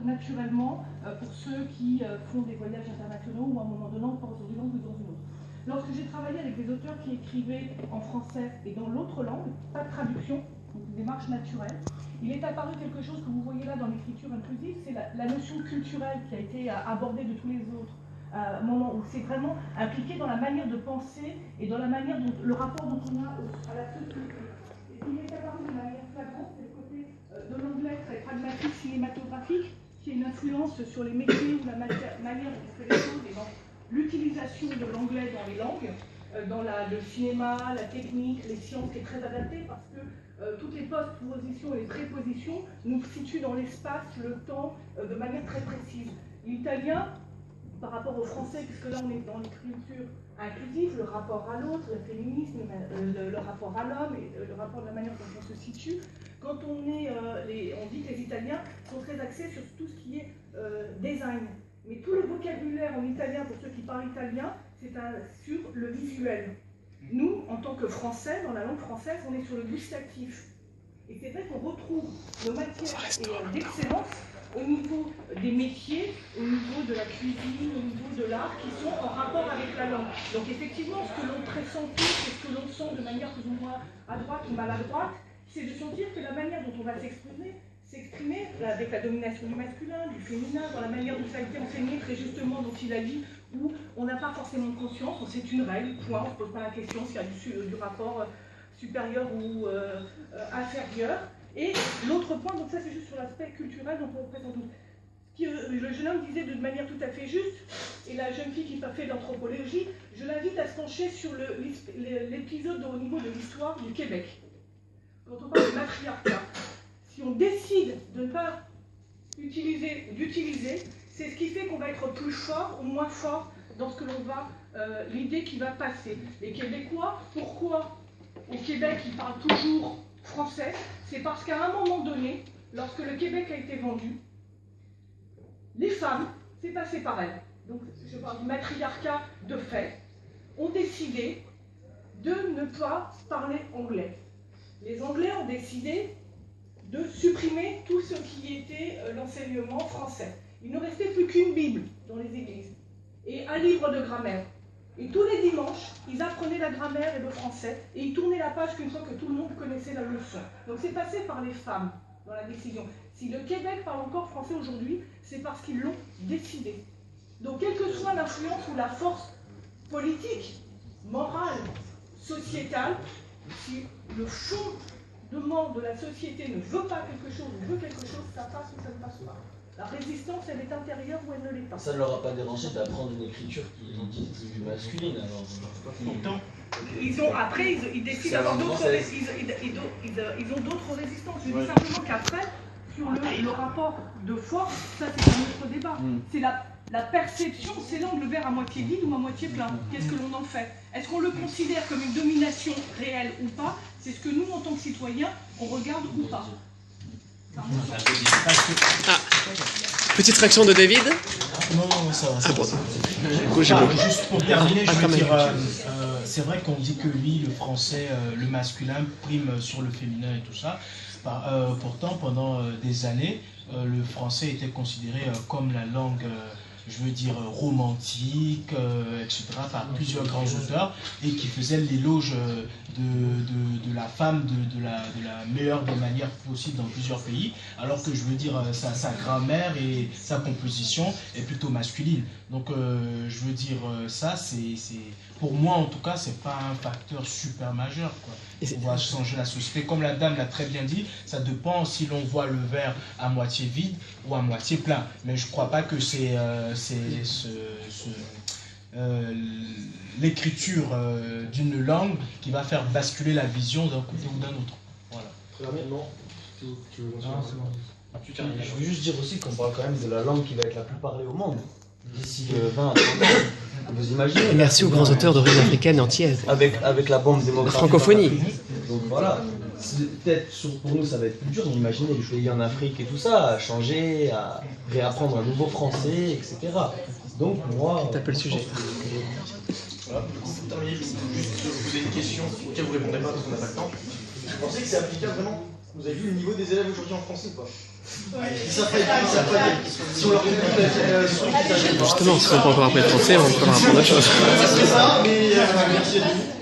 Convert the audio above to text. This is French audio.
naturellement pour ceux qui font des voyages internationaux ou à un moment donné on pense dans une langue ou dans une autre. Lorsque j'ai travaillé avec des auteurs qui écrivaient en français et dans l'autre langue, pas de traduction, donc une démarche naturelle, il est apparu quelque chose que vous voyez là dans l'écriture inclusive, c'est la notion culturelle qui a été abordée de tous les autres moments, où c'est vraiment impliqué dans la manière de penser et dans la manière dont le rapport dont on a à la société. Et il est apparu de manière flagrante, c'est le côté de l'anglais très pragmatique, cinématographique, qui a une influence sur les métiers ou la manière dont on fait les choses et dans l'utilisation de l'anglais dans les langues, dans le cinéma, la technique, les sciences, qui est très adapté parce que toutes les postpositions et les prépositions nous situent dans l'espace, le temps, de manière très précise. L'italien, par rapport au français, puisque là on est dans l'écriture inclusive, le rapport à l'autre, le féminisme, le rapport à l'homme et le rapport de la manière dont on se situe, quand on dit que les Italiens sont très axés sur tout ce qui est design. Mais tout le vocabulaire en italien, pour ceux qui parlent italien, c'est sur le visuel. Nous, en tant que Français, dans la langue française, on est sur le gustatif. Et c'est vrai qu'on retrouve nos matières d'excellence au niveau des métiers, au niveau de la cuisine, au niveau de l'art, qui sont en rapport avec la langue. Donc effectivement, ce que l'on pressentit, et ce que l'on sent de manière plus ou moins à droite ou maladroite, c'est de sentir que la manière dont on va s'exprimer avec la domination du masculin, du féminin, dans la manière dont ça a été enseigné très justement, dont il a dit, où on n'a pas forcément conscience, c'est une règle, point, on ne se pose pas la question s'il y a du rapport supérieur ou inférieur. Et l'autre point, donc ça c'est juste sur l'aspect culturel, donc on représente tout. Le jeune homme disait de manière tout à fait juste, et la jeune fille qui a fait l'anthropologie, je l'invite à se pencher sur l'épisode au niveau de l'histoire du Québec. Quand on parle de matriarcat, si on décide de ne pas d'utiliser, c'est ce qui fait qu'on va être plus fort ou moins fort dans ce que l'on va, l'idée qui va passer. Les Québécois, pourquoi au Québec ils parlent toujours français? C'est parce qu'à un moment donné, lorsque le Québec a été vendu, les femmes, c'est passé par elles, donc je parle du matriarcat de fait, ont décidé de ne pas parler anglais. Les Anglais ont décidé de supprimer tout ce qui était l'enseignement français. Il ne restait plus qu'une Bible dans les églises et un livre de grammaire. Et tous les dimanches, ils apprenaient la grammaire et le français et ils tournaient la page qu'une fois que tout le monde connaissait la leçon. Donc c'est passé par les femmes dans la décision. Si le Québec parle encore français aujourd'hui, c'est parce qu'ils l'ont décidé. Donc quelle que soit l'influence ou la force politique, morale, sociétale, si le fondement de la société ne veut pas quelque chose ou veut quelque chose, ça passe ou ça ne passe pas. La résistance, elle est intérieure ou elle ne l'est pas. Ça ne leur a pas dérangé d'apprendre une écriture qui est plus masculine alors. Pourtant, après, ils décident d'avoir d'autres ils ont d'autres résistances. Je dis simplement qu'après, sur le rapport de force, ça c'est un autre débat. C'est la perception, c'est l'angle vert à moitié vide ou à moitié plein. Qu'est-ce que l'on en fait? Est-ce qu'on le considère comme une domination réelle ou pas? C'est ce que nous, en tant que citoyens, on regarde ou pas. Petite réaction de David? Non, ça va. Juste pour terminer, je veux dire, c'est vrai qu'on dit que oui, le français, le masculin prime sur le féminin et tout ça. Pourtant, pendant des années, le français était considéré comme la langue, je veux dire, romantique, etc., par plusieurs grands auteurs, et qui faisaient l'éloge de la femme de la meilleure des manières possibles dans plusieurs pays, alors que je veux dire, sa grammaire et sa composition est plutôt masculine. Donc, je veux dire, ça, pour moi, en tout cas, c'est pas un facteur super majeur, quoi. On va changer la société. Comme la dame l'a très bien dit, ça dépend si l'on voit le verre à moitié vide ou à moitié plein. Mais je ne crois pas que c'est l'écriture d'une langue qui va faire basculer la vision d'un côté ou d'un autre. Voilà. Très rapidement. Tu veux je veux juste dire aussi qu'on parle quand même de la langue qui va être la plus parlée au monde d'ici 20 à 30 ans. Vous imaginez? Et merci aux grands auteurs d'origine africaine antillaise. Avec la bombe démographique. La francophonie. Donc voilà. Peut-être pour nous ça va être plus dur d'imaginer les pays en Afrique et tout ça, à changer, à réapprendre un nouveau français, etc. Donc moi... Tape le sujet. Voilà, pour terminer, je vais juste vous poser une question auquel vous ne répondrez pas parce qu'on n'a pas le temps. Vous pensez que c'est applicable vraiment? Vous avez vu le niveau des élèves aujourd'hui en français, quoi? Si on leur communique la sous-titrage. Justement, si on peut encore apprendre le français, on peut leur apprendre autre chose. C'est ça, mais merci à vous.